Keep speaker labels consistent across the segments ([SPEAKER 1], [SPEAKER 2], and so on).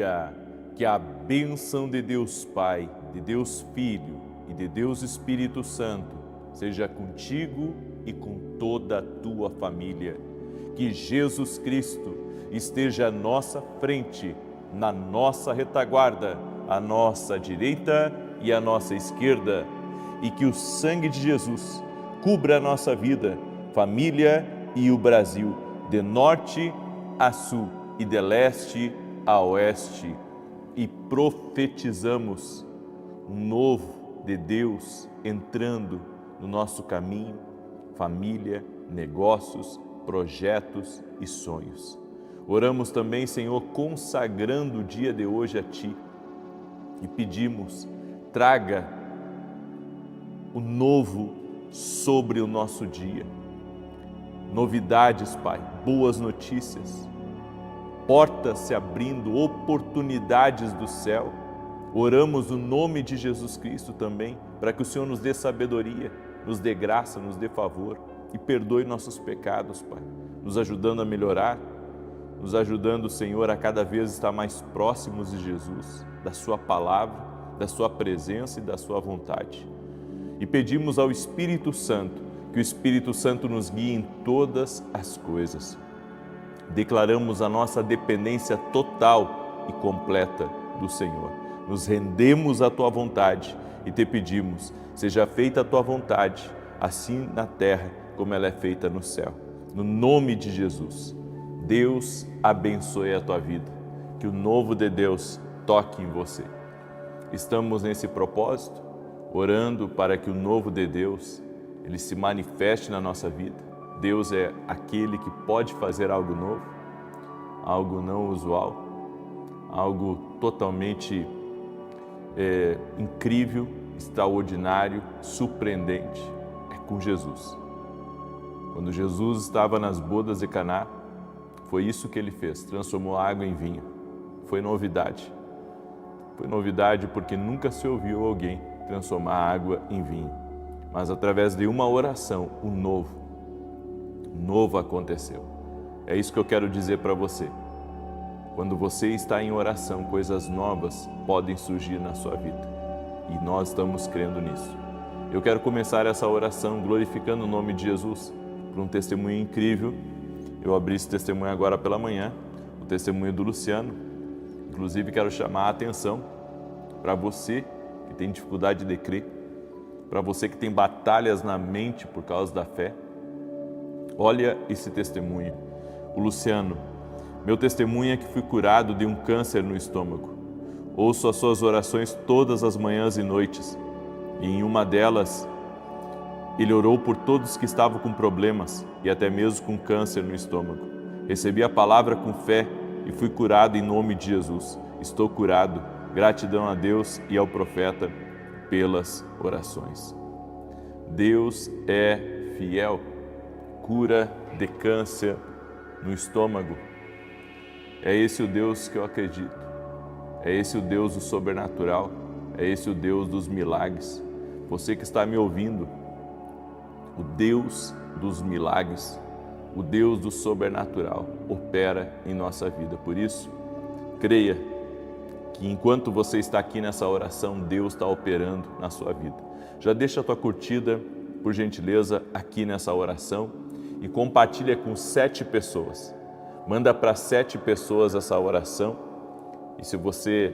[SPEAKER 1] dia. Que a bênção de Deus Pai, de Deus Filho e de Deus Espírito Santo seja contigo e com toda a tua família. Que Jesus Cristo esteja à nossa frente, na nossa retaguarda, à nossa direita e à nossa esquerda. E que o sangue de Jesus cubra a nossa vida, família e o Brasil, de norte a sul e de leste a oeste. E profetizamos um novo de Deus entrando no nosso caminho, família, negócios, projetos e sonhos. Oramos também, Senhor, consagrando o dia de hoje a Ti e pedimos, traga o novo sobre o nosso dia. Novidades, Pai, boas notícias, portas se abrindo, oportunidades do céu. Oramos no nome de Jesus Cristo também, para que o Senhor nos dê sabedoria, nos dê graça, nos dê favor e perdoe nossos pecados, Pai, nos ajudando a melhorar, nos ajudando, Senhor, a cada vez estar mais próximos de Jesus, da Sua palavra, da Sua presença e da Sua vontade. E pedimos ao Espírito Santo, que o Espírito Santo nos guie em todas as coisas. Declaramos a nossa dependência total e completa do Senhor. Nos rendemos à Tua vontade e Te pedimos, seja feita a Tua vontade, assim na terra como ela é feita no céu. No nome de Jesus, Deus abençoe a tua vida, que o novo de Deus toque em você. Estamos nesse propósito, orando para que o novo de Deus, ele se manifeste na nossa vida. Deus é aquele que pode fazer algo novo, algo não usual, algo totalmente incrível, extraordinário, surpreendente. É com Jesus. Quando Jesus estava nas bodas de Caná, foi isso que ele fez, transformou a água em vinho. Foi novidade. Foi novidade porque nunca se ouviu alguém transformar a água em vinho. Mas através de uma oração, o novo aconteceu. É isso que eu quero dizer para você. Quando você está em oração, coisas novas podem surgir na sua vida. E nós estamos crendo nisso. Eu quero começar essa oração glorificando o nome de Jesus por um testemunho incrível. Eu abri esse testemunho agora pela manhã, o testemunho do Luciano. Inclusive, quero chamar a atenção para você que tem dificuldade de crer, para você que tem batalhas na mente por causa da fé. Olha esse testemunho. O Luciano: meu testemunho é que fui curado de um câncer no estômago. Ouço as suas orações todas as manhãs e noites. E em uma delas, ele orou por todos que estavam com problemas e até mesmo com câncer no estômago. Recebi a palavra com fé e fui curado em nome de Jesus. Estou curado. Gratidão a Deus e ao profeta pelas orações. Deus é fiel. Cura de câncer no estômago. É esse o Deus que eu acredito. É esse o Deus do sobrenatural. É esse o Deus dos milagres. Você que está me ouvindo, o Deus dos milagres, o Deus do sobrenatural opera em nossa vida. Por isso, creia que enquanto você está aqui nessa oração, Deus está operando na sua vida. Já deixa a tua curtida, por gentileza, aqui nessa oração e compartilha com 7 pessoas. Manda para 7 pessoas essa oração. E se você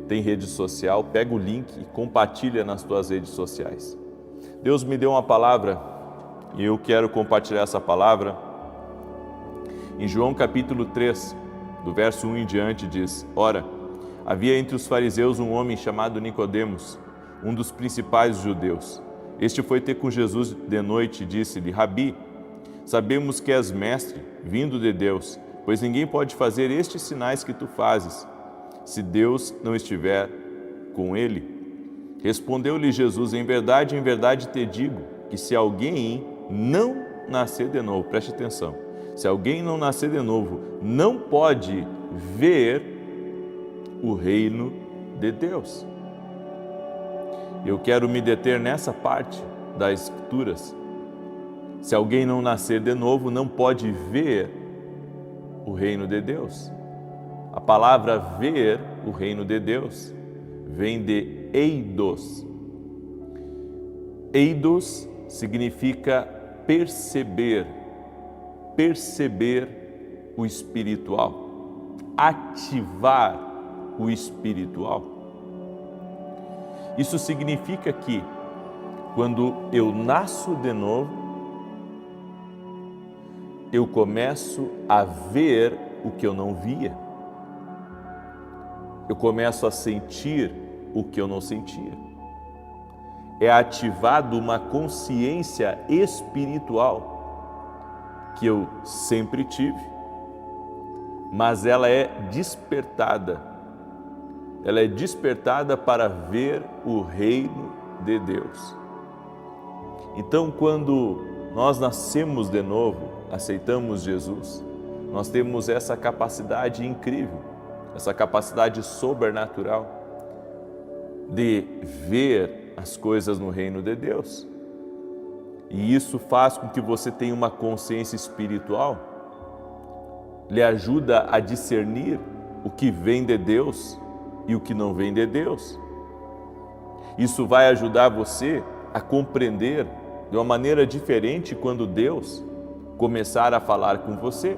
[SPEAKER 1] tem rede social, pega o link e compartilha nas tuas redes sociais. Deus me deu uma palavra e eu quero compartilhar essa palavra. Em João capítulo 3, do verso 1 em diante, diz: Ora, havia entre os fariseus um homem chamado Nicodemos, um dos principais judeus. Este foi ter com Jesus de noite e disse-lhe: Rabi, sabemos que és mestre, vindo de Deus, pois ninguém pode fazer estes sinais que tu fazes, se Deus não estiver com ele. Respondeu-lhe Jesus: em verdade te digo, que se alguém não nascer de novo, preste atenção, se alguém não nascer de novo, não pode ver o reino de Deus. Eu quero me deter nessa parte das Escrituras. Se alguém não nascer de novo, não pode ver o reino de Deus. A palavra ver o reino de Deus vem de eidos. Eidos significa perceber, perceber o espiritual, ativar o espiritual. Isso significa que quando eu nasço de novo, eu começo a ver o que eu não via. Eu começo a sentir o que eu não sentia. É ativado uma consciência espiritual que eu sempre tive, mas ela é despertada. Ela é despertada para ver o reino de Deus. Então, quando nós nascemos de novo, aceitamos Jesus, nós temos essa capacidade incrível, essa capacidade sobrenatural de ver as coisas no reino de Deus. E isso faz com que você tenha uma consciência espiritual, lhe ajuda a discernir o que vem de Deus e o que não vem de Deus. Isso vai ajudar você a compreender de uma maneira diferente quando Deus começar a falar com você.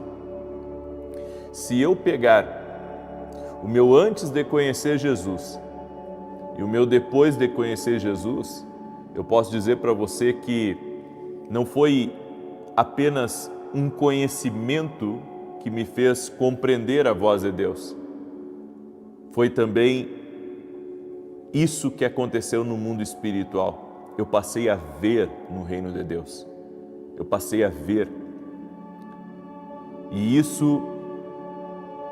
[SPEAKER 1] Se eu pegar o meu antes de conhecer Jesus e o meu depois de conhecer Jesus, eu posso dizer para você que não foi apenas um conhecimento que me fez compreender a voz de Deus. Foi também isso que aconteceu no mundo espiritual. Eu passei a ver no reino de Deus. Eu passei a ver. E isso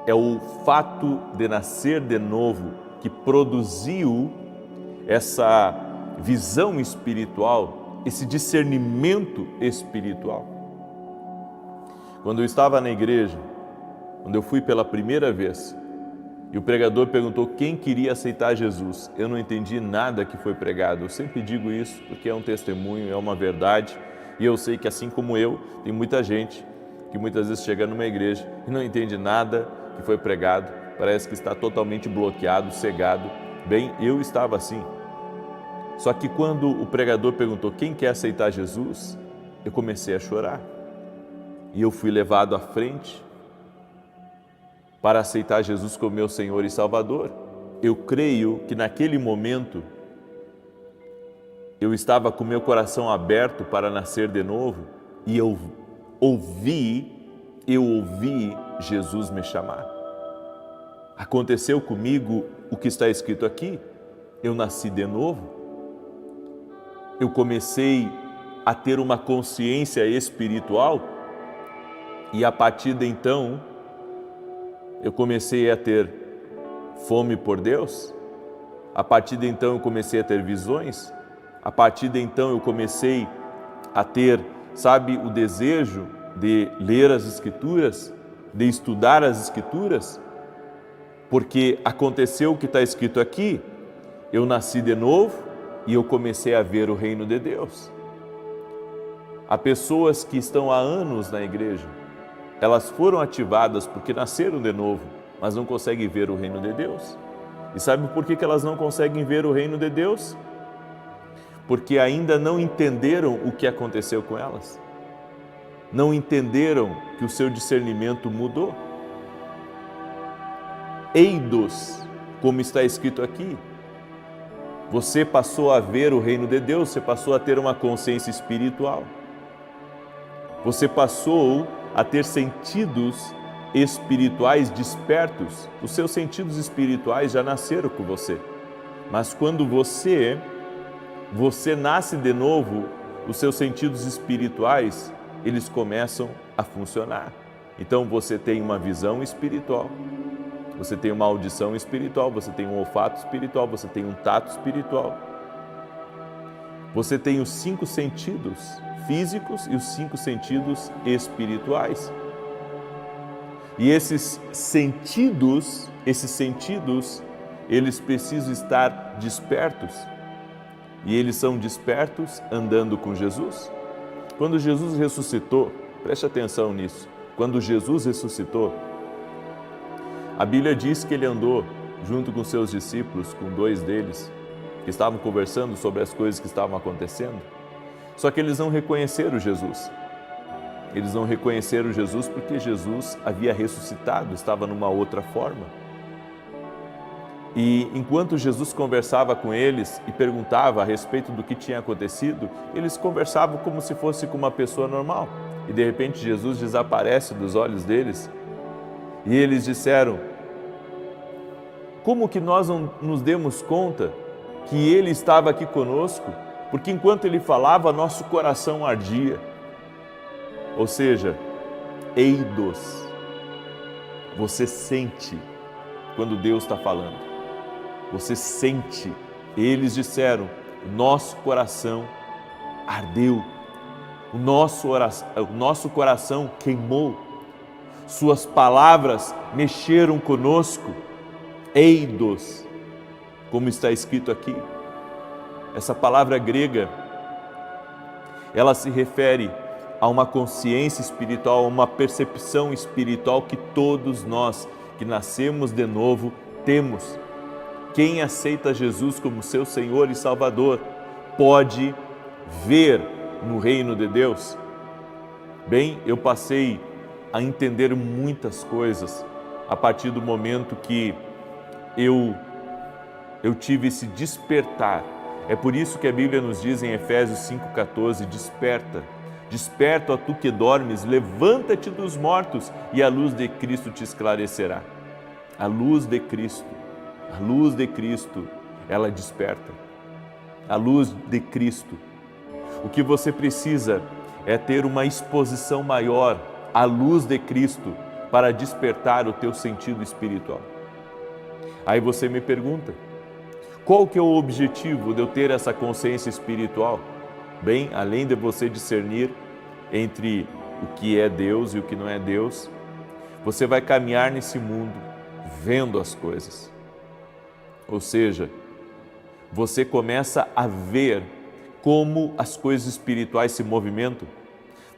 [SPEAKER 1] é o fato de nascer de novo que produziu essa visão espiritual, esse discernimento espiritual. Quando eu estava na igreja, quando eu fui pela primeira vez, e o pregador perguntou quem queria aceitar Jesus, eu não entendi nada que foi pregado. Eu sempre digo isso porque é um testemunho, é uma verdade, e eu sei que assim como eu, tem muita gente que muitas vezes chega numa igreja e não entende nada que foi pregado, parece que está totalmente bloqueado, cegado. Bem, eu estava assim. Só que quando o pregador perguntou quem quer aceitar Jesus, eu comecei a chorar. E eu fui levado à frente para aceitar Jesus como meu Senhor e Salvador. Eu creio que naquele momento eu estava com meu coração aberto para nascer de novo e eu ouvi Jesus me chamar. Aconteceu comigo o que está escrito aqui. Eu nasci de novo. Eu comecei a ter uma consciência espiritual e a partir de então eu comecei a ter fome por Deus. A partir de então eu comecei a ter visões. A partir de então eu comecei a ter, o desejo de ler as Escrituras, de estudar as Escrituras, porque aconteceu o que está escrito aqui. Eu nasci de novo e eu comecei a ver o reino de Deus. Há pessoas que estão há anos na igreja, elas foram ativadas porque nasceram de novo, mas não conseguem ver o reino de Deus. E sabe por que elas não conseguem ver o reino de Deus? Porque ainda não entenderam o que aconteceu com elas. Não entenderam que o seu discernimento mudou. Eidos, como está escrito aqui, você passou a ver o reino de Deus, você passou a ter uma consciência espiritual. Você passou a ter sentidos espirituais despertos. Os seus sentidos espirituais já nasceram com você. Mas quando você nasce de novo, os seus sentidos espirituais, eles começam a funcionar. Então você tem uma visão espiritual, você tem uma audição espiritual, você tem um olfato espiritual, você tem um tato espiritual. Você tem os 5 sentidos físicos e os 5 sentidos espirituais. E esses sentidos, eles precisam estar despertos. E eles são despertos andando com Jesus. Quando Jesus ressuscitou, preste atenção nisso, quando Jesus ressuscitou, A Bíblia diz que ele andou junto com seus discípulos, com 2 deles, que estavam conversando sobre as coisas que estavam acontecendo. Só que eles não reconheceram Jesus. Eles não reconheceram Jesus porque Jesus havia ressuscitado, estava numa outra forma. E enquanto Jesus conversava com eles e perguntava a respeito do que tinha acontecido, eles conversavam como se fosse com uma pessoa normal. E de repente Jesus desaparece dos olhos deles. E eles disseram: como que nós não nos demos conta que Ele estava aqui conosco? Porque enquanto Ele falava, nosso coração ardia. Ou seja, eidos. Você sente quando Deus está falando. Você sente. Eles disseram: nosso coração ardeu. O nosso coração queimou. Suas palavras mexeram conosco. Eidos, como está escrito aqui. Essa palavra grega, ela se refere a uma consciência espiritual, a uma percepção espiritual que todos nós que nascemos de novo temos. Quem aceita Jesus como seu Senhor e Salvador pode ver no reino de Deus. Bem, eu passei a entender muitas coisas a partir do momento que eu tive esse despertar. É por isso que a Bíblia nos diz em Efésios 5,14, desperta, desperta, ó tu que dormes, levanta-te dos mortos e a luz de Cristo te esclarecerá. A luz de Cristo, ela desperta. A luz de Cristo. O que você precisa é ter uma exposição maior à luz de Cristo para despertar o teu sentido espiritual. Aí você me pergunta, qual que é o objetivo de eu ter essa consciência espiritual? Bem, além de você discernir entre o que é Deus e o que não é Deus, você vai caminhar nesse mundo vendo as coisas. Ou seja, você começa a ver como as coisas espirituais se movimentam.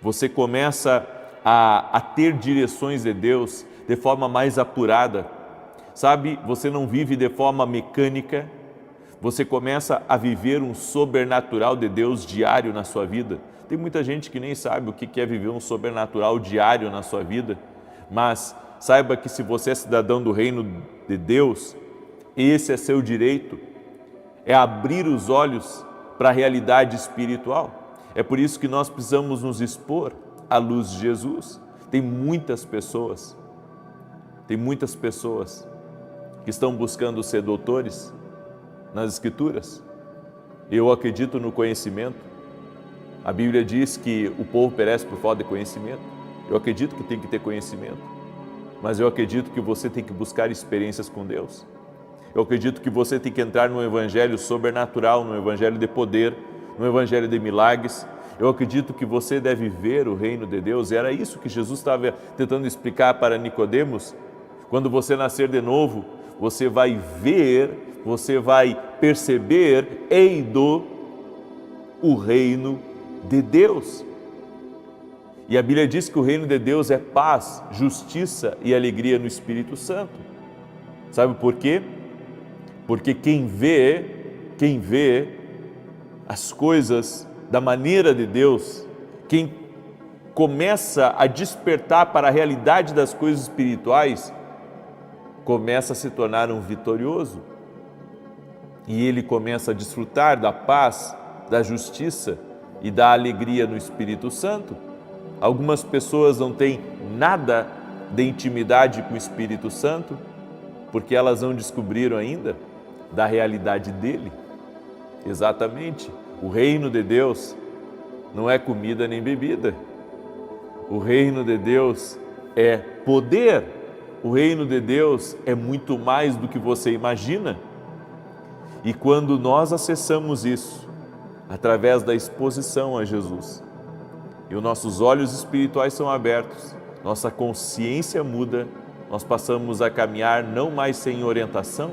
[SPEAKER 1] Você começa a ter direções de Deus de forma mais apurada. Sabe, você não vive de forma mecânica, você começa a viver um sobrenatural de Deus diário na sua vida. Tem muita gente que nem sabe o que é viver um sobrenatural diário na sua vida, mas saiba que se você é cidadão do reino de Deus, esse é seu direito, é abrir os olhos para a realidade espiritual. É por isso que nós precisamos nos expor à luz de Jesus. Tem muitas pessoas que estão buscando ser doutores nas Escrituras. Eu acredito no conhecimento. A Bíblia diz que o povo perece por falta de conhecimento. Eu acredito que tem que ter conhecimento, mas eu acredito que você tem que buscar experiências com Deus. Eu acredito que você tem que entrar num evangelho sobrenatural, num evangelho de poder, num evangelho de milagres. Eu acredito que você deve ver o reino de Deus. E era isso que Jesus estava tentando explicar para Nicodemos. Quando você nascer de novo, você vai ver, você vai perceber, eido, o reino de Deus. E a Bíblia diz que o reino de Deus é paz, justiça e alegria no Espírito Santo. Sabe por quê? Porque quem vê as coisas da maneira de Deus, quem começa a despertar para a realidade das coisas espirituais, começa a se tornar um vitorioso. E ele começa a desfrutar da paz, da justiça e da alegria no Espírito Santo. Algumas pessoas não têm nada de intimidade com o Espírito Santo, porque elas não descobriram ainda da realidade dele. Exatamente. O reino de Deus não é comida nem bebida. O reino de Deus é poder. O reino de Deus é muito mais do que você imagina. E quando nós acessamos isso, através da exposição a Jesus, e os nossos olhos espirituais são abertos, nossa consciência muda, nós passamos a caminhar não mais sem orientação,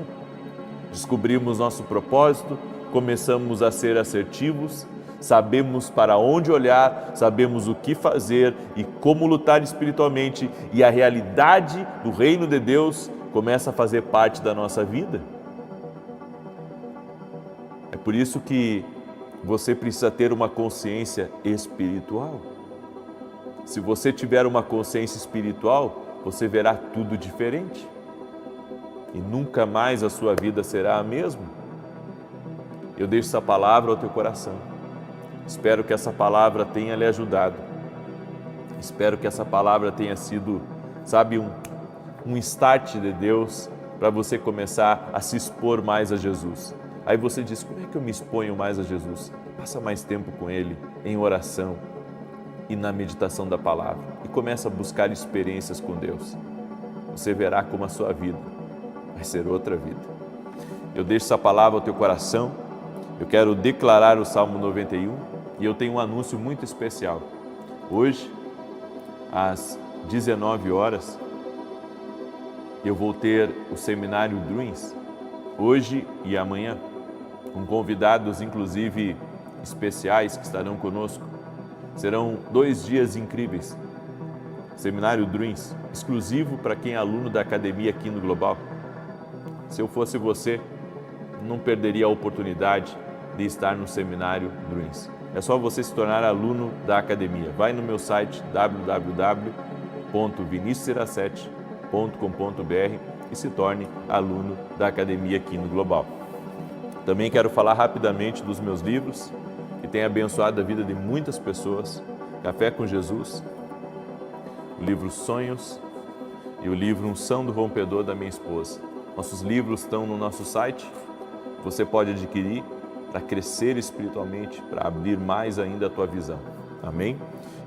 [SPEAKER 1] descobrimos nosso propósito, começamos a ser assertivos, sabemos para onde olhar, sabemos o que fazer e como lutar espiritualmente, e a realidade do reino de Deus começa a fazer parte da nossa vida. É por isso que você precisa ter uma consciência espiritual. Se você tiver uma consciência espiritual, você verá tudo diferente. E nunca mais a sua vida será a mesma. Eu deixo essa palavra ao teu coração. Espero que essa palavra tenha lhe ajudado. Espero que essa palavra tenha sido, um start de Deus para você começar a se expor mais a Jesus. Aí você diz, como é que eu me exponho mais a Jesus? Passa mais tempo com Ele, em oração e na meditação da palavra. E começa a buscar experiências com Deus. Você verá como a sua vida vai ser outra vida. Eu deixo essa palavra ao teu coração. Eu quero declarar o Salmo 91 e eu tenho um anúncio muito especial. Hoje, às 19 horas, eu vou ter o Seminário Druins, hoje e amanhã, com convidados, inclusive, especiais que estarão conosco. Serão 2 dias incríveis. Seminário Druins, exclusivo para quem é aluno da Academia Kindle Global. Se eu fosse você, não perderia a oportunidade de estar no Seminário Druins. É só você se tornar aluno da Academia. Vai no meu site www.viniciusiracete.com.br e se torne aluno da Academia Kindle Global. Também quero falar rapidamente dos meus livros, que têm abençoado a vida de muitas pessoas. Café com Jesus, o livro Sonhos e o livro Unção do Rompedor da minha esposa. Nossos livros estão no nosso site, você pode adquirir para crescer espiritualmente, para abrir mais ainda a tua visão. Amém?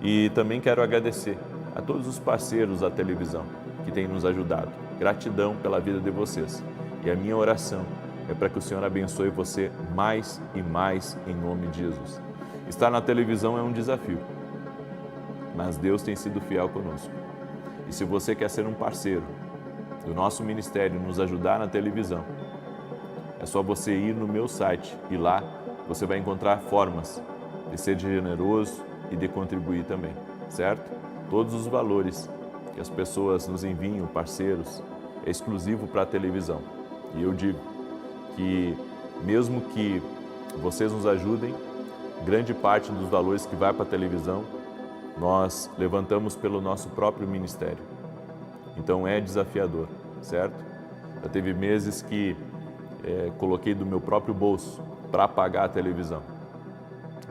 [SPEAKER 1] E também quero agradecer a todos os parceiros da televisão que têm nos ajudado. Gratidão pela vida de vocês. E a minha oração é para que o Senhor abençoe você mais e mais em nome de Jesus. Estar na televisão é um desafio, mas Deus tem sido fiel conosco. E se você quer ser um parceiro do nosso ministério, nos ajudar na televisão, é só você ir no meu site e lá você vai encontrar formas de ser generoso e de contribuir também, certo? Todos os valores que as pessoas nos enviam, parceiros, é exclusivo para a televisão. E eu digo que mesmo que vocês nos ajudem, grande parte dos valores que vai para a televisão, nós levantamos pelo nosso próprio ministério. Então é desafiador, certo? Já teve meses que coloquei do meu próprio bolso para pagar a televisão.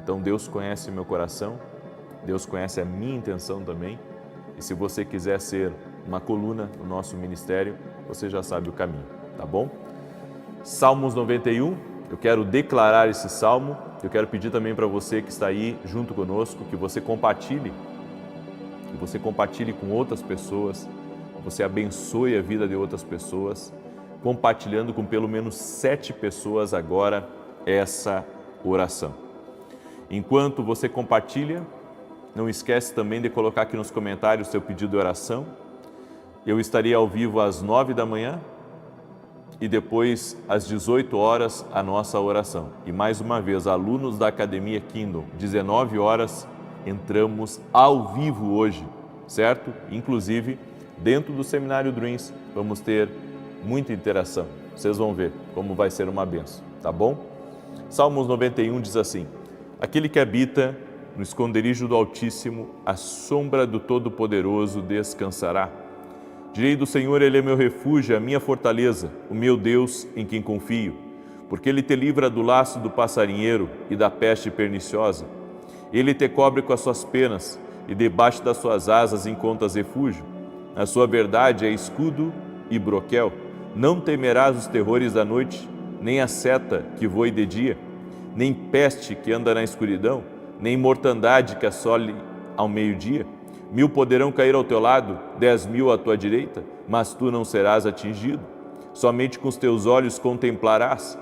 [SPEAKER 1] Então Deus conhece o meu coração, Deus conhece a minha intenção também. E se você quiser ser uma coluna no nosso ministério, você já sabe o caminho, tá bom? Salmos 91, eu quero declarar esse salmo. Eu quero pedir também para você que está aí junto conosco, que você compartilhe com outras pessoas, que você abençoe a vida de outras pessoas, compartilhando com pelo menos 7 pessoas agora essa oração. Enquanto você compartilha, não esquece também de colocar aqui nos comentários o seu pedido de oração. Eu estarei ao vivo às 9 da manhã e depois às 18 horas a nossa oração. E mais uma vez, alunos da Academia Kindle, 19 horas, entramos ao vivo hoje, certo? Inclusive, dentro do Seminário Druins, vamos ter muita interação. Vocês vão ver como vai ser uma bênção, tá bom? Salmos 91 diz assim: aquele que habita no esconderijo do Altíssimo, a sombra do Todo-Poderoso descansará. Direi do Senhor, Ele é meu refúgio, a minha fortaleza, o meu Deus em quem confio, porque Ele te livra do laço do passarinheiro e da peste perniciosa. Ele te cobre com as suas penas e debaixo das suas asas encontras refúgio. A sua verdade é escudo e broquel. Não temerás os terrores da noite, nem a seta que voe de dia, nem peste que anda na escuridão, nem mortandade que assole ao meio-dia. 1000 poderão cair ao teu lado, 10.000 à tua direita, mas tu não serás atingido. Somente com os teus olhos contemplarás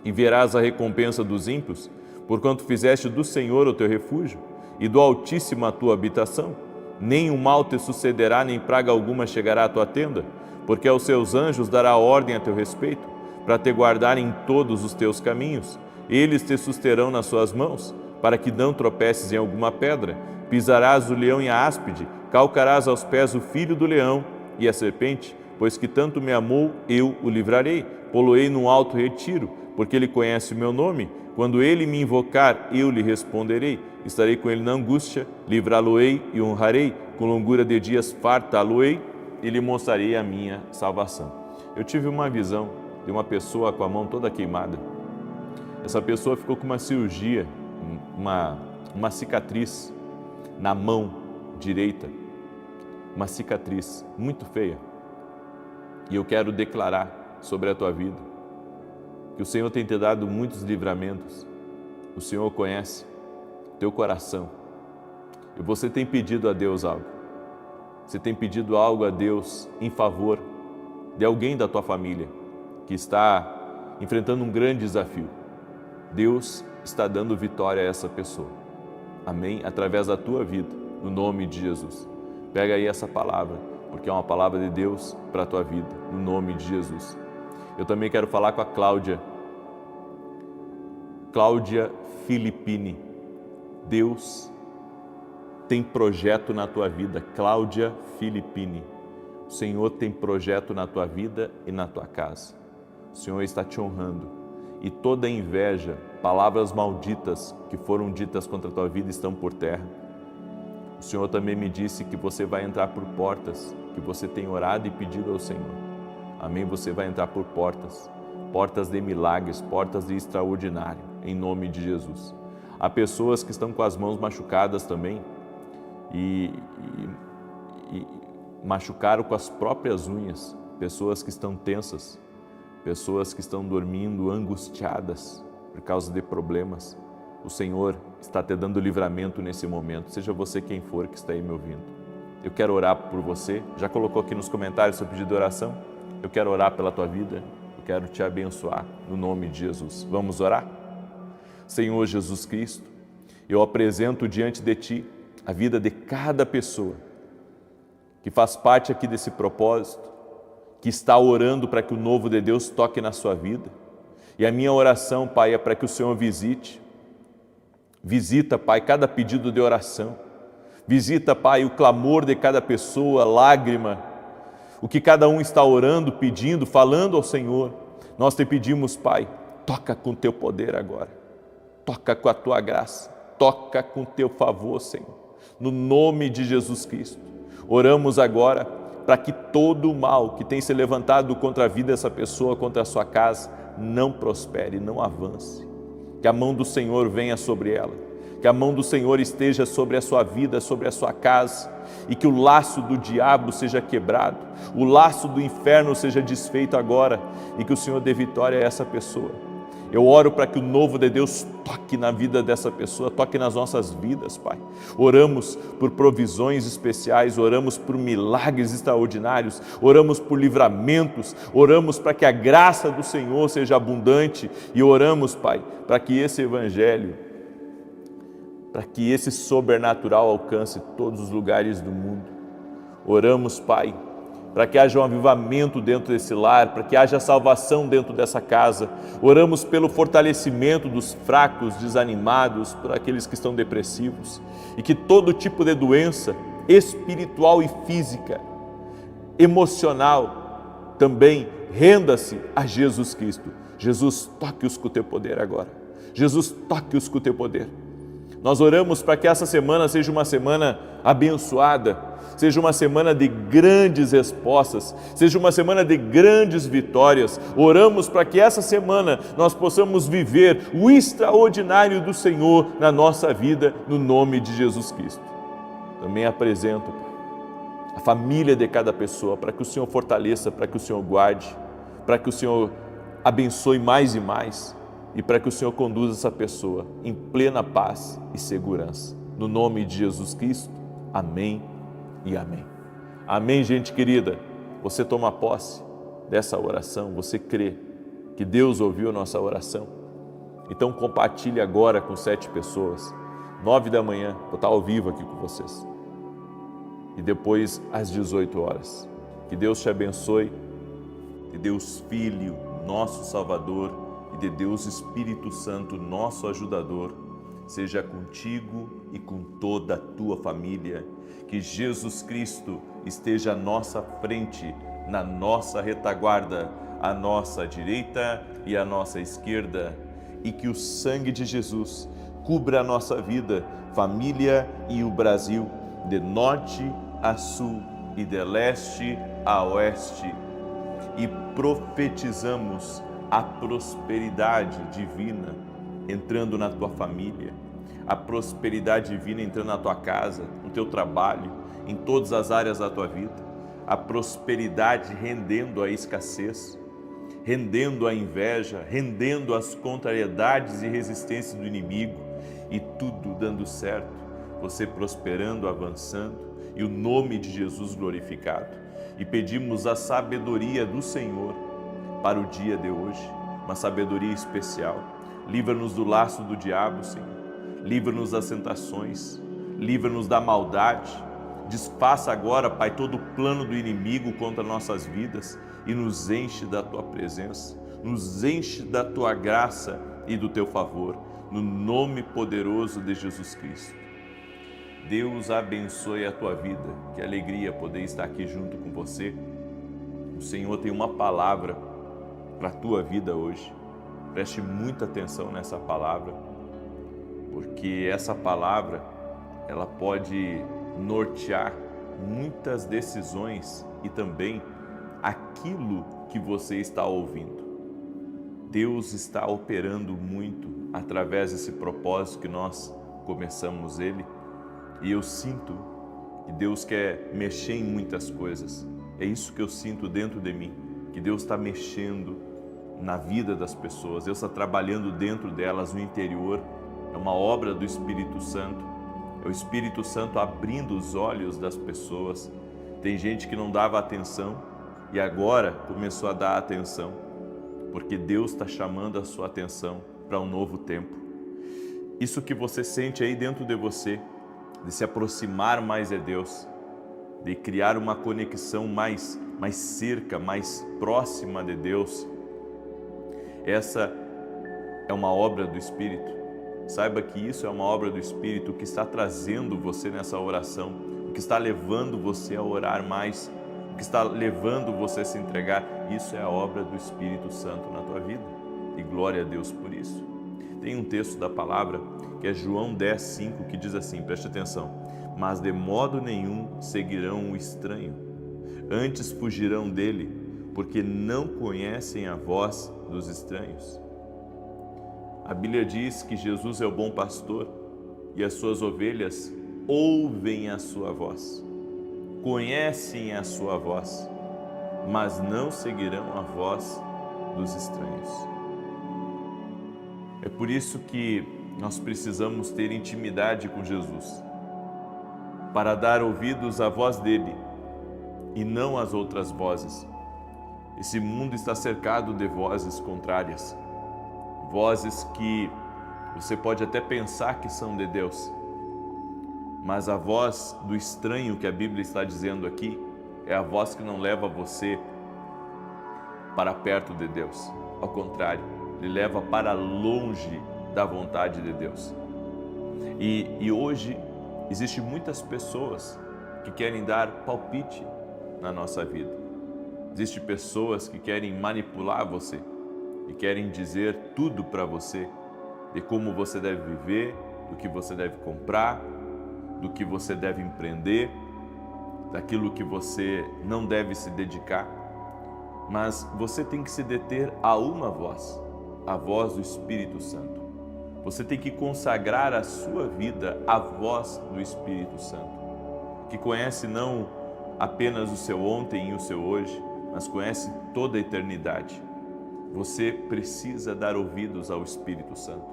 [SPEAKER 1] e verás a recompensa dos ímpios, porquanto fizeste do Senhor o teu refúgio e do Altíssimo a tua habitação. Nem o mal te sucederá, nem praga alguma chegará à tua tenda, porque aos seus anjos dará ordem a teu respeito, para te guardar em todos os teus caminhos. Eles te susterão nas suas mãos, para que não tropeces em alguma pedra. Pisarás o leão e a áspide, calcarás aos pés o filho do leão e a serpente, pois que tanto me amou, eu o livrarei. Pô-lo-ei num alto retiro, porque ele conhece o meu nome. Quando ele me invocar, eu lhe responderei. Estarei com ele na angústia, livrá-lo-ei e honrarei. Com longura de dias fartá-lo-ei e lhe mostrarei a minha salvação. Eu tive uma visão de uma pessoa com a mão toda queimada. Essa pessoa ficou com uma cirurgia, uma cicatriz na mão direita, uma cicatriz muito feia. E eu quero declarar sobre a tua vida que o Senhor tem te dado muitos livramentos. O Senhor conhece teu coração. E você tem pedido a Deus algo. Você tem pedido algo a Deus em favor de alguém da tua família que está enfrentando um grande desafio. Deus está dando vitória a essa pessoa. Amém? Através da tua vida, no nome de Jesus. Pega aí essa palavra, porque é uma palavra de Deus para a tua vida, no nome de Jesus. Eu também quero falar com a Cláudia Filippini. Deus tem projeto na tua vida, Cláudia Filippini. O Senhor tem projeto na tua vida e na tua casa. O Senhor está te honrando. E toda inveja, palavras malditas que foram ditas contra a tua vida estão por terra. O Senhor também me disse que você vai entrar por portas, que você tem orado e pedido ao Senhor. Amém? Você vai entrar por portas, portas de milagres, portas de extraordinário, em nome de Jesus. Há pessoas que estão com as mãos machucadas também e machucaram com as próprias unhas, pessoas que estão tensas, pessoas que estão dormindo angustiadas por causa de problemas. O Senhor está te dando livramento nesse momento, seja você quem for que está aí me ouvindo. Eu quero orar por você, já colocou aqui nos comentários seu pedido de oração? Eu quero orar pela tua vida, eu quero te abençoar no nome de Jesus. Vamos orar? Senhor Jesus Cristo, eu apresento diante de Ti a vida de cada pessoa que faz parte aqui desse propósito, que está orando para que o novo de Deus toque na sua vida. E a minha oração, Pai, é para que o Senhor visita, Pai, cada pedido de oração. Visita, Pai, o clamor de cada pessoa, lágrima, o que cada um está orando, pedindo, falando ao Senhor. Nós te pedimos, Pai, toca com Teu poder agora. Toca com a Tua graça. Toca com Teu favor, Senhor. No nome de Jesus Cristo. Oramos agora para que todo o mal que tem se levantado contra a vida dessa pessoa, contra a sua casa, não prospere, não avance. Que a mão do Senhor venha sobre ela, que a mão do Senhor esteja sobre a sua vida, sobre a sua casa, e que o laço do diabo seja quebrado, o laço do inferno seja desfeito agora, e que o Senhor dê vitória a essa pessoa. Eu oro para que o novo de Deus toque na vida dessa pessoa, toque nas nossas vidas, Pai. Oramos por provisões especiais, oramos por milagres extraordinários, oramos por livramentos, oramos para que a graça do Senhor seja abundante e oramos, Pai, para que esse evangelho, para que esse sobrenatural alcance todos os lugares do mundo. Oramos, Pai, para que haja um avivamento dentro desse lar, para que haja salvação dentro dessa casa. Oramos pelo fortalecimento dos fracos, desanimados, por aqueles que estão depressivos, e que todo tipo de doença espiritual e física, emocional, também renda-se a Jesus Cristo. Jesus, toque-os com o Teu poder agora. Jesus, toque-os com o Teu poder. Nós oramos para que essa semana seja uma semana abençoada, seja uma semana de grandes respostas, seja uma semana de grandes vitórias. Oramos para que essa semana nós possamos viver o extraordinário do Senhor na nossa vida, no nome de Jesus Cristo. Também apresento, Pai, a família de cada pessoa, para que o Senhor fortaleça, para que o Senhor guarde, para que o Senhor abençoe mais e mais, e para que o Senhor conduza essa pessoa em plena paz e segurança. No nome de Jesus Cristo, amém e amém. Amém, gente querida. Você toma posse dessa oração, você crê que Deus ouviu a nossa oração? Então compartilhe agora com 7 pessoas, 9 da manhã, vou estar ao vivo aqui com vocês. E depois às 18 horas. Que Deus te abençoe, de Deus Filho, nosso Salvador, e de Deus Espírito Santo, nosso ajudador, seja contigo e com toda a tua família. Que Jesus Cristo esteja à nossa frente, na nossa retaguarda, à nossa direita e à nossa esquerda, e que o sangue de Jesus cubra a nossa vida, família e o Brasil, de norte a sul e de leste a oeste. E profetizamos a prosperidade divina entrando na tua família, a prosperidade divina entrando na tua casa, no teu trabalho, em todas as áreas da tua vida, a prosperidade rendendo a escassez, rendendo a inveja, rendendo as contrariedades e resistências do inimigo, e tudo dando certo, você prosperando, avançando, e o nome de Jesus glorificado. E pedimos a sabedoria do Senhor para o dia de hoje, uma sabedoria especial. Livra-nos do laço do diabo, Senhor. Livra-nos das tentações, livra-nos da maldade. Desfaça agora, Pai, todo o plano do inimigo contra nossas vidas e nos enche da Tua presença, nos enche da Tua graça e do Teu favor, no nome poderoso de Jesus Cristo. Deus abençoe a tua vida, que alegria poder estar aqui junto com você. O Senhor tem uma palavra para a tua vida hoje. Preste muita atenção nessa palavra, porque essa palavra, ela pode nortear muitas decisões e também aquilo que você está ouvindo. Deus está operando muito através desse propósito que nós começamos ele. E eu sinto que Deus quer mexer em muitas coisas. É isso que eu sinto dentro de mim, que Deus está mexendo na vida das pessoas. Deus está trabalhando dentro delas, no interior. É uma obra do Espírito Santo. É o Espírito Santo abrindo os olhos das pessoas. Tem gente que não dava atenção e agora começou a dar atenção, porque Deus está chamando a sua atenção para um novo tempo. Isso que você sente aí dentro de você, de se aproximar mais de Deus, de criar uma conexão mais cerca, mais próxima de Deus. Essa é uma obra do Espírito. Saiba que isso é uma obra do Espírito que está trazendo você nessa oração, o que está levando você a orar mais, o que está levando você a se entregar. Isso é a obra do Espírito Santo na tua vida. E glória a Deus por isso. Tem um texto da palavra que é João 10:5, que diz assim, preste atenção: mas de modo nenhum seguirão o estranho, antes fugirão dele, porque não conhecem a voz dos estranhos. A Bíblia diz que Jesus é o bom pastor e as suas ovelhas ouvem a sua voz, conhecem a sua voz, mas não seguirão a voz dos estranhos. É por isso que nós precisamos ter intimidade com Jesus, para dar ouvidos à voz dele e não às outras vozes. Esse mundo está cercado de vozes contrárias, vozes que você pode até pensar que são de Deus, mas a voz do estranho que a Bíblia está dizendo aqui é a voz que não leva você para perto de Deus. Ao contrário, ele leva para longe da vontade de Deus. E hoje existem muitas pessoas que querem dar palpite na nossa vida. Existem pessoas que querem manipular você e querem dizer tudo para você, de como você deve viver, do que você deve comprar, do que você deve empreender, daquilo que você não deve se dedicar. Mas você tem que se deter a uma voz, a voz do Espírito Santo. Você tem que consagrar a sua vida à voz do Espírito Santo, que conhece não apenas o seu ontem e o seu hoje, mas conhece toda a eternidade. Você precisa dar ouvidos ao Espírito Santo.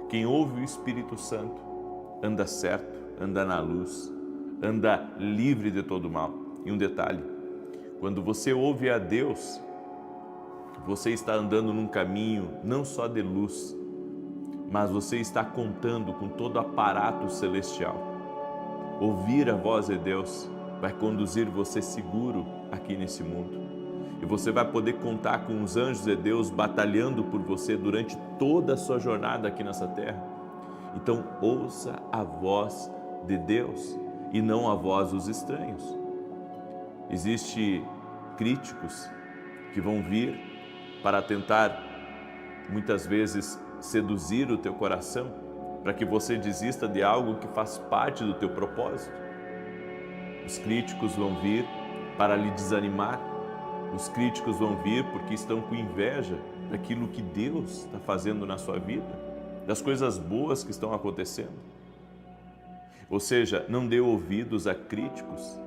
[SPEAKER 1] Quem ouve o Espírito Santo anda certo, anda na luz, anda livre de todo mal. E um detalhe, quando você ouve a Deus, você está andando num caminho não só de luz, mas você está contando com todo o aparato celestial. Ouvir a voz de Deus vai conduzir você seguro aqui nesse mundo. E você vai poder contar com os anjos de Deus batalhando por você durante toda a sua jornada aqui nessa terra. Então ouça a voz de Deus e não a voz dos estranhos. Existem críticos que vão vir para tentar, muitas vezes, seduzir o teu coração, para que você desista de algo que faz parte do teu propósito. Os críticos vão vir para lhe desanimar. Os críticos vão vir porque estão com inveja daquilo que Deus está fazendo na sua vida, das coisas boas que estão acontecendo. Ou seja, não dê ouvidos a críticos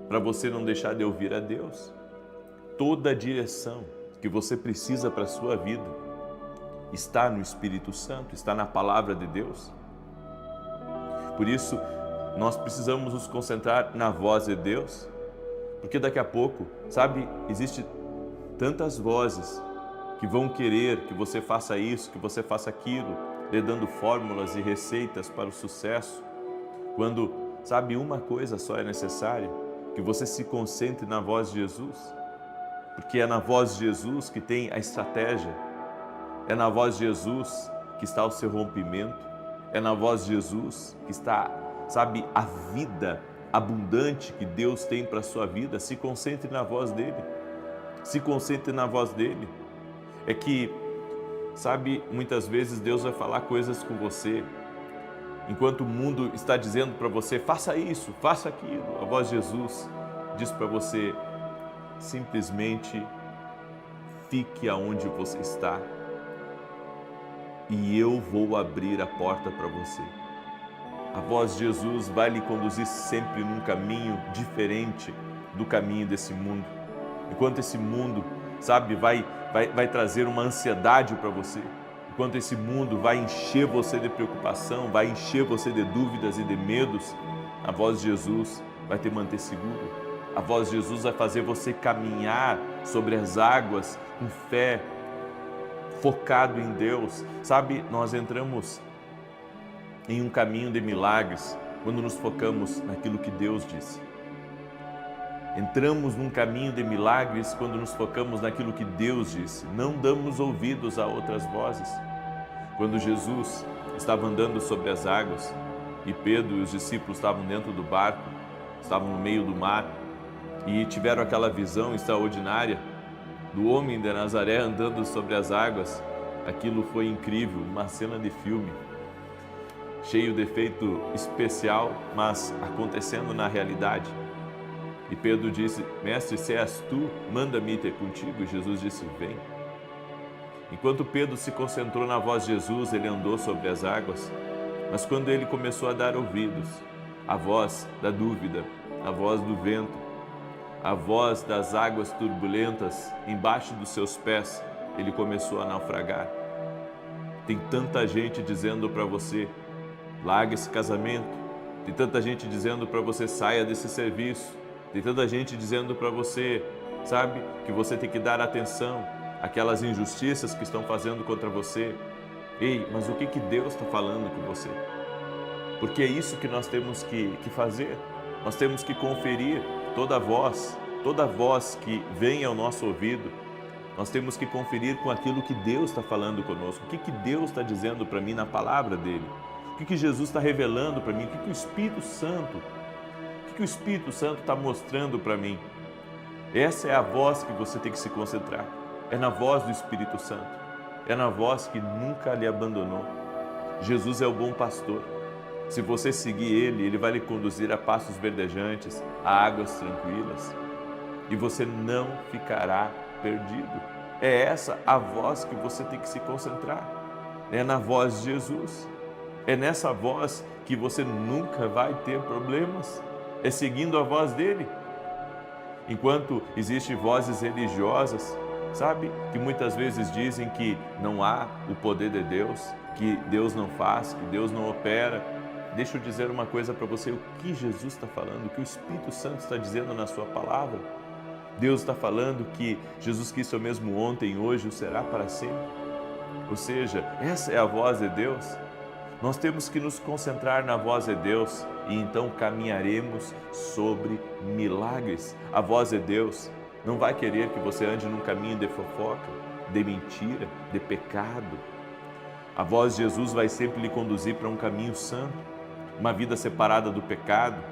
[SPEAKER 1] para você não deixar de ouvir a Deus. Toda a direção que você precisa para a sua vida está no Espírito Santo, está na palavra de Deus. Por isso, nós precisamos nos concentrar na voz de Deus, porque daqui a pouco, sabe, existe tantas vozes que vão querer que você faça isso, que você faça aquilo, lhe dando fórmulas e receitas para o sucesso, quando, sabe, uma coisa só é necessária, que você se concentre na voz de Jesus, porque é na voz de Jesus que tem a estratégia. É na voz de Jesus que está o seu rompimento. É na voz de Jesus que está, sabe, a vida abundante que Deus tem para a sua vida. Se concentre na voz dele. Se concentre na voz dele. É que, sabe, muitas vezes Deus vai falar coisas com você, enquanto o mundo está dizendo para você, faça isso, faça aquilo. A voz de Jesus diz para você, simplesmente fique aonde você está. E eu vou abrir a porta para você. A voz de Jesus vai lhe conduzir sempre num caminho diferente do caminho desse mundo. Enquanto esse mundo, sabe, vai trazer uma ansiedade para você. Enquanto esse mundo vai encher você de preocupação, vai encher você de dúvidas e de medos, a voz de Jesus vai te manter seguro. A voz de Jesus vai fazer você caminhar sobre as águas com fé, focado em Deus. Sabe, nós entramos em um caminho de milagres quando nos focamos naquilo que Deus disse. Entramos num caminho de milagres quando nos focamos naquilo que Deus disse. Não damos ouvidos a outras vozes. Quando Jesus estava andando sobre as águas e Pedro e os discípulos estavam dentro do barco, estavam no meio do mar e tiveram aquela visão extraordinária do homem de Nazaré andando sobre as águas, aquilo foi incrível, uma cena de filme, cheio de efeito especial, mas acontecendo na realidade. E Pedro disse, mestre, se és tu, manda-me ter contigo. E Jesus disse, vem. Enquanto Pedro se concentrou na voz de Jesus, ele andou sobre as águas, mas quando ele começou a dar ouvidos à voz da dúvida, à voz do vento, a voz das águas turbulentas embaixo dos seus pés, ele começou a naufragar. Tem tanta gente dizendo para você, larga esse casamento. Tem tanta gente dizendo para você, saia desse serviço. Tem tanta gente dizendo para você, sabe, que você tem que dar atenção àquelas injustiças que estão fazendo contra você. Ei, mas o que Deus está falando com você? Porque é isso que nós temos que fazer. Nós temos que conferir toda voz que vem ao nosso ouvido, nós temos que conferir com aquilo que Deus está falando conosco. O que Deus está dizendo para mim na palavra dele? O que Jesus está revelando para mim? O que o Espírito Santo, o Espírito Santo está mostrando para mim? Essa é a voz que você tem que se concentrar. É na voz do Espírito Santo. É na voz que nunca lhe abandonou. Jesus é o bom pastor. Se você seguir ele, ele vai lhe conduzir a pastos verdejantes, a águas tranquilas. E você não ficará perdido. É essa a voz que você tem que se concentrar. É na voz de Jesus. É nessa voz que você nunca vai ter problemas. É seguindo a voz dele. Enquanto existem vozes religiosas, sabe, que muitas vezes dizem que não há o poder de Deus, que Deus não faz, que Deus não opera. Deixa eu dizer uma coisa para você, o que Jesus está falando, o que o Espírito Santo está dizendo na sua palavra. Deus está falando que Jesus Cristo é o mesmo ontem, hoje, o será para sempre. Ou seja, essa é a voz de Deus. Nós temos que nos concentrar na voz de Deus e então caminharemos sobre milagres. A voz de Deus não vai querer que você ande num caminho de fofoca, de mentira, de pecado. A voz de Jesus vai sempre lhe conduzir para um caminho santo, uma vida separada do pecado,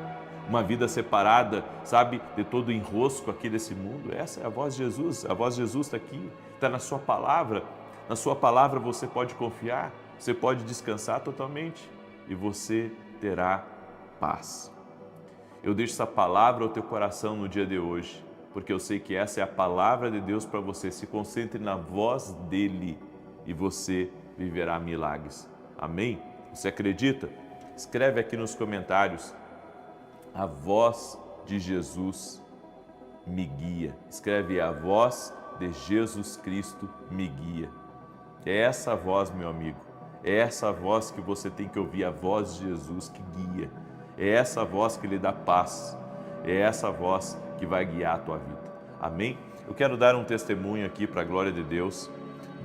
[SPEAKER 1] uma vida separada, sabe, de todo o enrosco aqui desse mundo. Essa é a voz de Jesus, a voz de Jesus está aqui, está na sua palavra. Na sua palavra você pode confiar, você pode descansar totalmente e você terá paz. Eu deixo essa palavra ao teu coração no dia de hoje, porque eu sei que essa é a palavra de Deus para você. Se concentre na voz dele e você viverá milagres. Amém? Você acredita? Escreve aqui nos comentários: a voz de Jesus me guia. Escreve: a voz de Jesus Cristo me guia. É essa voz, meu amigo, é essa voz que você tem que ouvir, a voz de Jesus que guia. É essa voz que lhe dá paz, é essa voz que vai guiar a tua vida. Amém? Eu quero dar um testemunho aqui para a glória de Deus,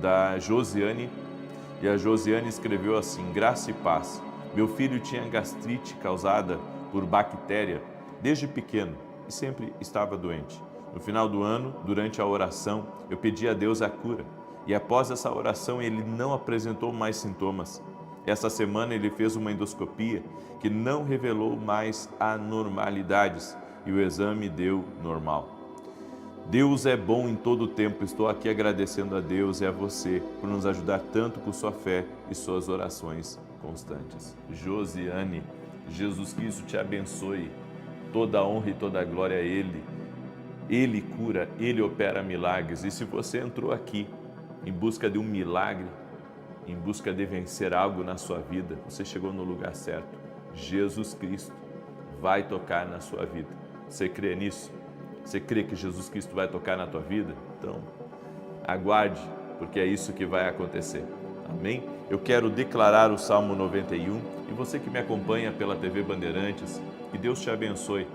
[SPEAKER 1] da Josiane, e a Josiane escreveu assim: graça e paz. Meu filho tinha gastrite causada por bactéria desde pequeno e sempre estava doente. No final do ano, durante a oração, eu pedi a Deus a cura. E após essa oração, ele não apresentou mais sintomas. Essa semana ele fez uma endoscopia que não revelou mais anormalidades e o exame deu normal. Deus é bom em todo o tempo. Estou aqui agradecendo a Deus e a você por nos ajudar tanto com sua fé e suas orações constantes. Josiane, Jesus Cristo te abençoe. Toda a honra e toda a glória a Ele. Ele cura, Ele opera milagres. E se você entrou aqui em busca de um milagre, em busca de vencer algo na sua vida, você chegou no lugar certo. Jesus Cristo vai tocar na sua vida. Você crê nisso? Você crê que Jesus Cristo vai tocar na tua vida? Então, aguarde, porque é isso que vai acontecer. Amém? Eu quero declarar o Salmo 91 e você que me acompanha pela TV Bandeirantes, que Deus te abençoe.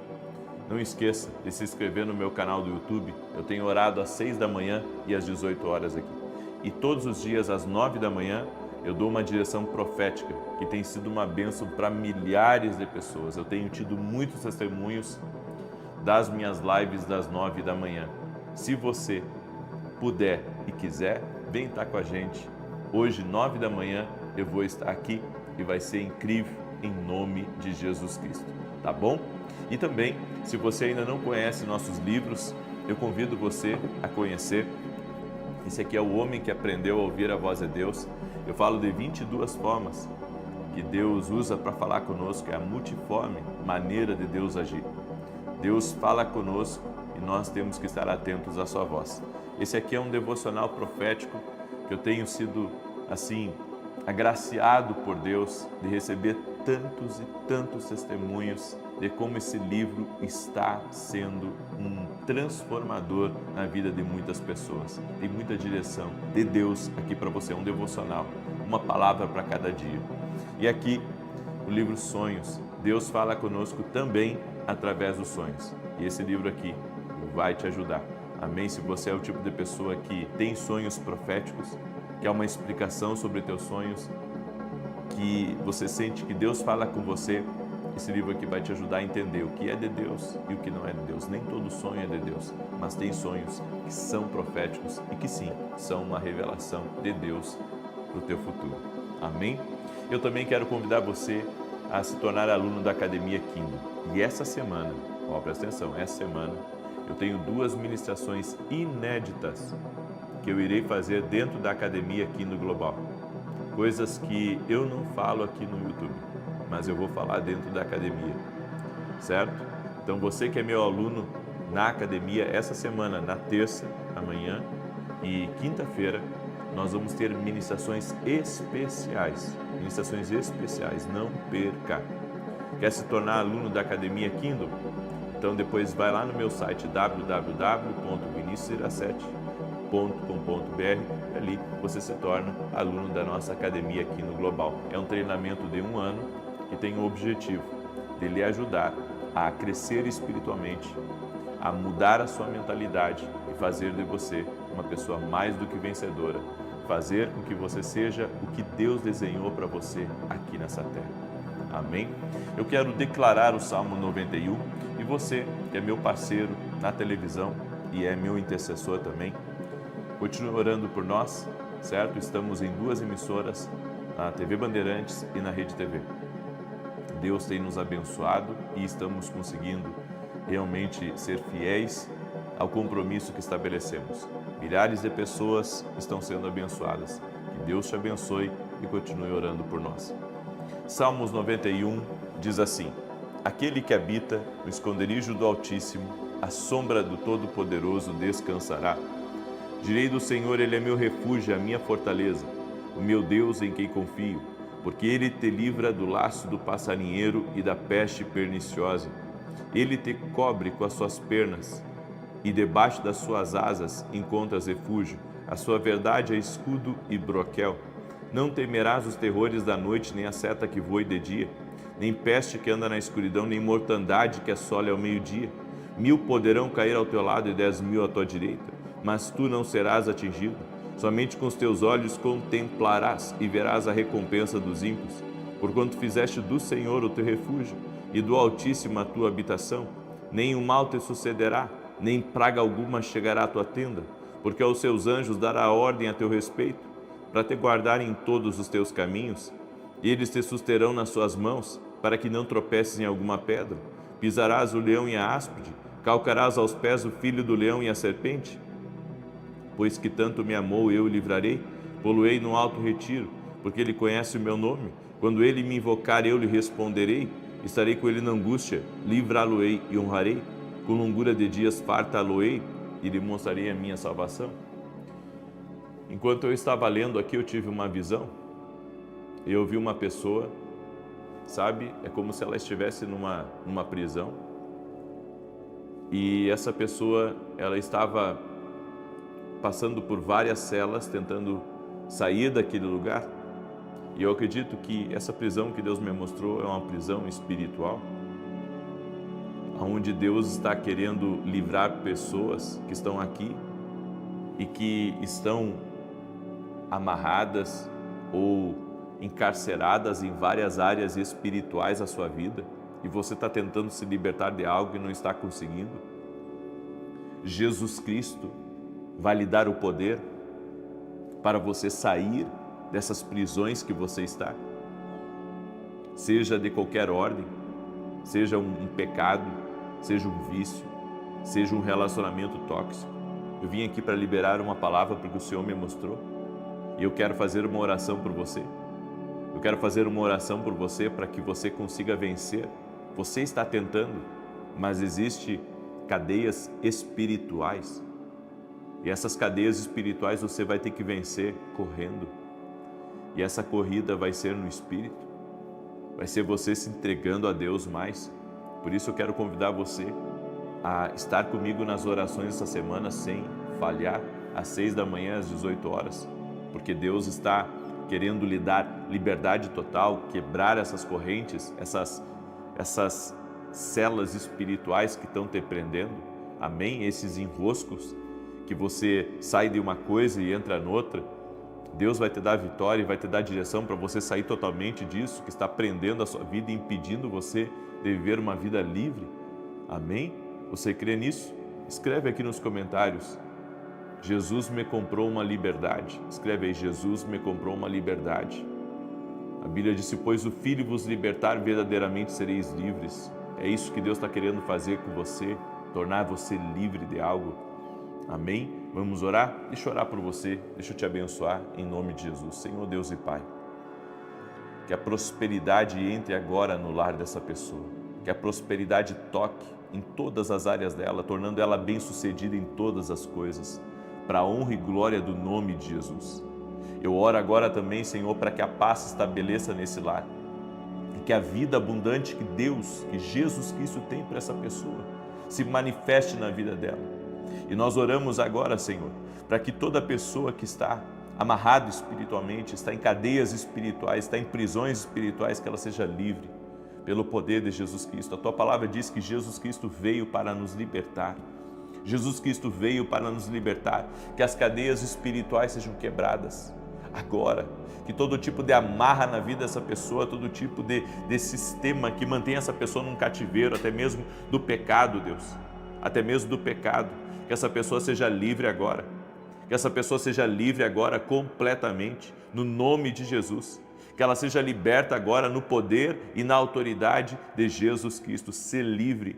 [SPEAKER 1] Não esqueça de se inscrever no meu canal do YouTube. Eu tenho orado às 6 da manhã e às 18 horas aqui. E todos os dias às 9 da manhã eu dou uma direção profética que tem sido uma bênção para milhares de pessoas. Eu tenho tido muitos testemunhos das minhas lives das 9 da manhã. Se você puder e quiser, vem estar com a gente. Hoje, 9 da manhã, eu vou estar aqui e vai ser incrível em nome de Jesus Cristo. Tá bom? E também, se você ainda não conhece nossos livros, eu convido você a conhecer. Esse aqui é o Homem que Aprendeu a Ouvir a Voz de Deus. Eu falo de 22 formas que Deus usa para falar conosco, é a multiforme maneira de Deus agir. Deus fala conosco e nós temos que estar atentos à sua voz. Esse aqui é um devocional profético que eu tenho sido, assim, agraciado por Deus de receber tantos e tantos testemunhos de como esse livro está sendo um transformador na vida de muitas pessoas. Tem muita direção de Deus aqui para você, um devocional, uma palavra para cada dia. E aqui, o livro Sonhos, Deus fala conosco também através dos sonhos. E esse livro aqui vai te ajudar. Amém? Se você é o tipo de pessoa que tem sonhos proféticos, que é uma explicação sobre teus sonhos, que você sente que Deus fala com você, esse livro aqui vai te ajudar a entender o que é de Deus e o que não é de Deus. Nem todo sonho é de Deus, mas tem sonhos que são proféticos e que sim, são uma revelação de Deus para o teu futuro. Amém? Eu também quero convidar você a se tornar aluno da Academia Kingdom. E essa semana, presta atenção, essa semana eu tenho 2 ministrações inéditas que eu irei fazer dentro da Academia Kingdom Global. Coisas que eu não falo aqui no YouTube, mas eu vou falar dentro da academia, certo? Então você que é meu aluno na academia, essa semana, na terça, amanhã e quinta-feira, nós vamos ter ministrações especiais. Ministrações especiais, não perca. Quer se tornar aluno da Academia Kingdom? Então depois vai lá no meu site www.viniciusiracete.com.br e ali você se torna aluno da nossa academia aqui no Global. É um treinamento de 1 ano que tem o objetivo de lhe ajudar a crescer espiritualmente, a mudar a sua mentalidade e fazer de você uma pessoa mais do que vencedora, fazer com que você seja o que Deus desenhou para você aqui nessa terra. Amém? Eu quero declarar o Salmo 91 e você, que é meu parceiro na televisão e é meu intercessor também, continue orando por nós, certo? Estamos em 2 emissoras, na TV Bandeirantes e na Rede TV. Deus tem nos abençoado e estamos conseguindo realmente ser fiéis ao compromisso que estabelecemos. Milhares de pessoas estão sendo abençoadas. Que Deus te abençoe e continue orando por nós. Salmos 91 diz assim: aquele que habita no esconderijo do Altíssimo, à sombra do Todo-Poderoso descansará. Direi do Senhor, Ele é meu refúgio, a minha fortaleza, o meu Deus em quem confio, porque Ele te livra do laço do passarinheiro e da peste perniciosa. Ele te cobre com as suas pernas, e debaixo das suas asas encontras refúgio. A sua verdade é escudo e broquel. Não temerás os terrores da noite, nem a seta que voe de dia, nem peste que anda na escuridão, nem mortandade que assole ao meio-dia. 1000 poderão cair ao teu lado e 10.000 à tua direita, mas tu não serás atingido. Somente com os teus olhos contemplarás e verás a recompensa dos ímpios. Porquanto fizeste do Senhor o teu refúgio e do Altíssimo a tua habitação, nem o mal te sucederá, nem praga alguma chegará à tua tenda, porque aos seus anjos dará ordem a teu respeito, para te guardarem em todos os teus caminhos. Eles te susterão nas suas mãos, para que não tropeces em alguma pedra. Pisarás o leão e a áspide, calcarás aos pés o filho do leão e a serpente. Pois que tanto me amou, eu o livrarei, pô-lo-ei no alto retiro, porque ele conhece o meu nome. Quando ele me invocar, eu lhe responderei. Estarei com ele na angústia, livrá-lo-ei e honrarei. Com longura de dias fartá-lo-ei e lhe mostrarei a minha salvação. Enquanto eu estava lendo aqui, eu tive uma visão. Eu vi uma pessoa, sabe, é como se ela estivesse numa prisão. E essa pessoa, ela estava passando por várias celas, tentando sair daquele lugar. E eu acredito que essa prisão que Deus me mostrou é uma prisão espiritual, onde Deus está querendo livrar pessoas que estão aqui e que estão amarradas ou encarceradas em várias áreas espirituais da sua vida, e você está tentando se libertar de algo e não está conseguindo. Jesus Cristo vai lhe dar o poder para você sair dessas prisões que você está, seja de qualquer ordem, seja um pecado, seja um vício, seja um relacionamento tóxico. Eu vim aqui para liberar uma palavra porque o Senhor me mostrou, e eu quero fazer uma oração por você. Eu quero fazer uma oração por você para que você consiga vencer. Você está tentando, mas existem cadeias espirituais, e essas cadeias espirituais você vai ter que vencer correndo. E essa corrida vai ser no Espírito, vai ser você se entregando a Deus mais. Por isso eu quero convidar você a estar comigo nas orações essa semana sem falhar, às 6 da manhã, às 18 horas, porque Deus está querendo lhe dar liberdade total, quebrar essas correntes, essas celas espirituais que estão te prendendo, amém? Esses enroscos que você sai de uma coisa e entra noutra. Deus vai te dar vitória e vai te dar direção para você sair totalmente disso que está prendendo a sua vida e impedindo você de viver uma vida livre. Amém? Você crê nisso? Escreve aqui nos comentários. Jesus me comprou uma liberdade. Escreve aí, Jesus me comprou uma liberdade. A Bíblia diz: pois o Filho vos libertar, verdadeiramente sereis livres. É isso que Deus está querendo fazer com você, tornar você livre de algo. Amém? Vamos orar? Deixa eu orar por você, deixa eu te abençoar em nome de Jesus. Senhor Deus e Pai, que a prosperidade entre agora no lar dessa pessoa, que a prosperidade toque em todas as áreas dela, tornando ela bem-sucedida em todas as coisas, para a honra e glória do nome de Jesus. Eu oro agora também, Senhor, para que a paz se estabeleça nesse lar, e que a vida abundante que Deus, que Jesus Cristo tem para essa pessoa, se manifeste na vida dela. E nós oramos agora, Senhor, para que toda pessoa que está amarrada espiritualmente, está em cadeias espirituais, está em prisões espirituais, que ela seja livre pelo poder de Jesus Cristo. A Tua palavra diz que Jesus Cristo veio para nos libertar. Jesus Cristo veio para nos libertar, que as cadeias espirituais sejam quebradas agora, que todo tipo de amarra na vida dessa pessoa, todo tipo de sistema que mantém essa pessoa num cativeiro, até mesmo do pecado, Deus, até mesmo do pecado, que essa pessoa seja livre agora, que essa pessoa seja livre agora completamente, no nome de Jesus, que ela seja liberta agora no poder e na autoridade de Jesus Cristo. Ser livre,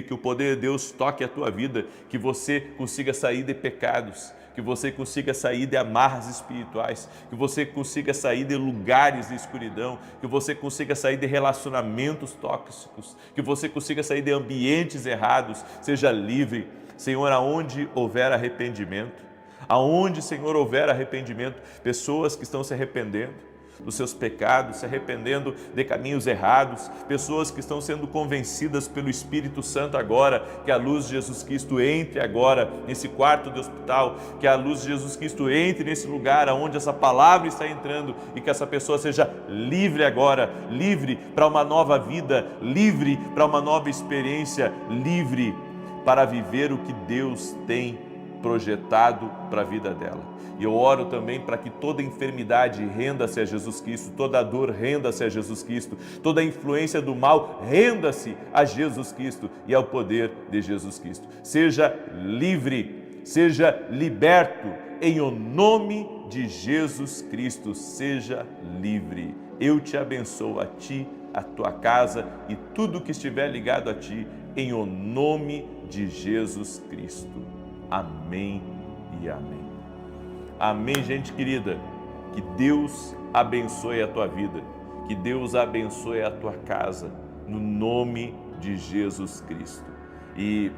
[SPEAKER 1] que o poder de Deus toque a tua vida, que você consiga sair de pecados, que você consiga sair de amarras espirituais, que você consiga sair de lugares de escuridão, que você consiga sair de relacionamentos tóxicos, que você consiga sair de ambientes errados. Seja livre, Senhor, aonde houver arrependimento, pessoas que estão se arrependendo dos seus pecados, se arrependendo de caminhos errados, pessoas que estão sendo convencidas pelo Espírito Santo agora, que a luz de Jesus Cristo entre agora nesse quarto de hospital, que a luz de Jesus Cristo entre nesse lugar onde essa palavra está entrando e que essa pessoa seja livre agora, livre para uma nova vida, livre para uma nova experiência, livre para viver o que Deus tem projetado para a vida dela. E eu oro também para que toda enfermidade renda-se a Jesus Cristo, toda dor renda-se a Jesus Cristo, toda influência do mal renda-se a Jesus Cristo e ao poder de Jesus Cristo. Seja livre, seja liberto, em o nome de Jesus Cristo, seja livre. Eu te abençoo a ti, a tua casa e tudo que estiver ligado a ti, em o nome de Jesus Cristo. Amém e amém. Amém, gente querida. Que Deus abençoe a tua vida, que Deus abençoe a tua casa, no nome de Jesus Cristo. E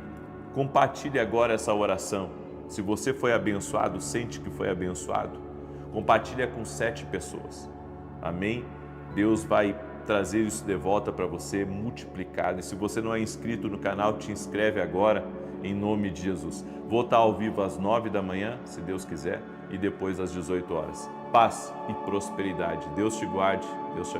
[SPEAKER 1] compartilhe agora essa oração. Se você foi abençoado, sente que foi abençoado, compartilha com 7 pessoas. Amém? Deus vai trazer isso de volta para você, multiplicado. E se você não é inscrito no canal, te inscreve agora, em nome de Jesus. Vou estar ao vivo às 9 da manhã, se Deus quiser, e depois às 18 horas. Paz e prosperidade. Deus te guarde, Deus te abençoe.